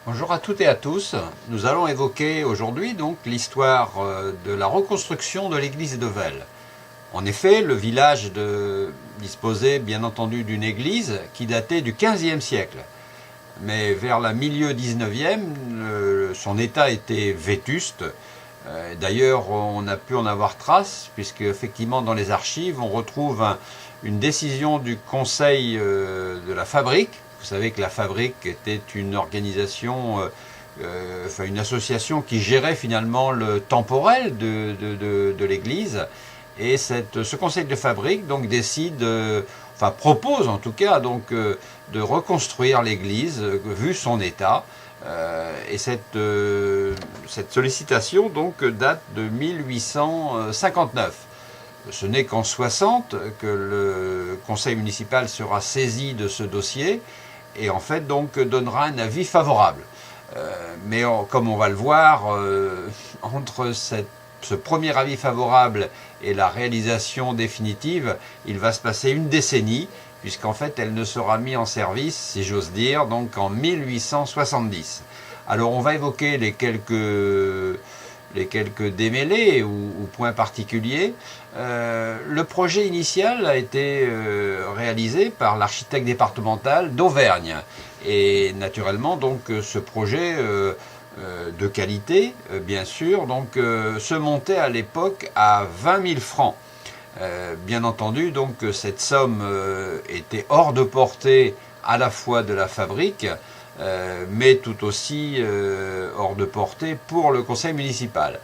Bonjour à toutes et à tous. Nous allons évoquer aujourd'hui donc l'histoire de la reconstruction de l'église de Vels. En effet, le village disposait bien entendu d'une église qui datait du XVe siècle. Mais vers le milieu XIXe, son état était vétuste. D'ailleurs, on a pu en avoir trace, puisque effectivement dans les archives, on retrouve une décision du conseil de la fabrique. Vous savez que la fabrique était une organisation, enfin une association qui gérait finalement le temporel de l'église. Et ce conseil de fabrique donc décide, enfin propose en tout cas donc de reconstruire l'église vu son état. Et cette sollicitation donc date de 1859. Ce n'est qu'en 60 que le conseil municipal sera saisi de ce dossier et en fait donc donnera un avis favorable. Mais comme on va le voir, entre ce premier avis favorable et la réalisation définitive, il va se passer une décennie, puisqu'en fait elle ne sera mise en service, si j'ose dire, donc en 1870. Alors on va évoquer les quelques démêlés ou points particuliers. Le projet initial a été réalisé par l'architecte départemental d'Auvergne. Et naturellement, donc, ce projet de qualité, bien sûr, donc, se montait à l'époque à 20 000 francs. Bien entendu, donc, cette somme était hors de portée à la fois de la fabrique, mais tout aussi hors de portée pour le conseil municipal.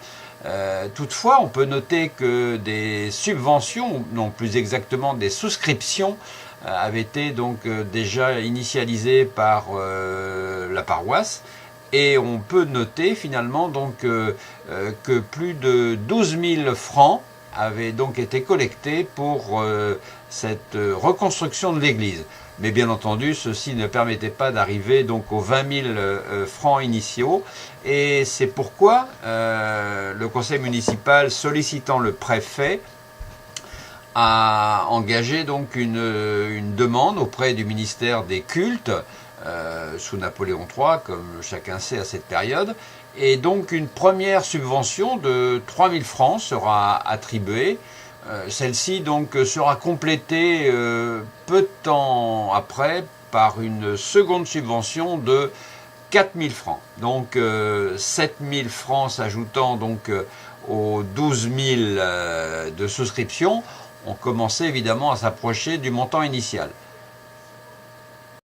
Toutefois, on peut noter que des subventions, non plus exactement des souscriptions, avaient été donc déjà initialisées par la paroisse. Et on peut noter finalement donc que plus de 12 000 francs avaient donc été collectés pour cette reconstruction de l'église. Mais bien entendu, ceci ne permettait pas d'arriver donc aux 20 000 francs initiaux. Et c'est pourquoi le conseil municipal, sollicitant le préfet, a engagé donc une demande auprès du ministère des cultes, sous Napoléon III, comme chacun sait à cette période. Et donc une première subvention de 3 000 francs sera attribuée. Celle-ci donc sera complétée peu de temps après par une seconde subvention de 4 000 francs. Donc 7 000 francs s'ajoutant donc aux 12 000 de souscription, on commençait évidemment à s'approcher du montant initial.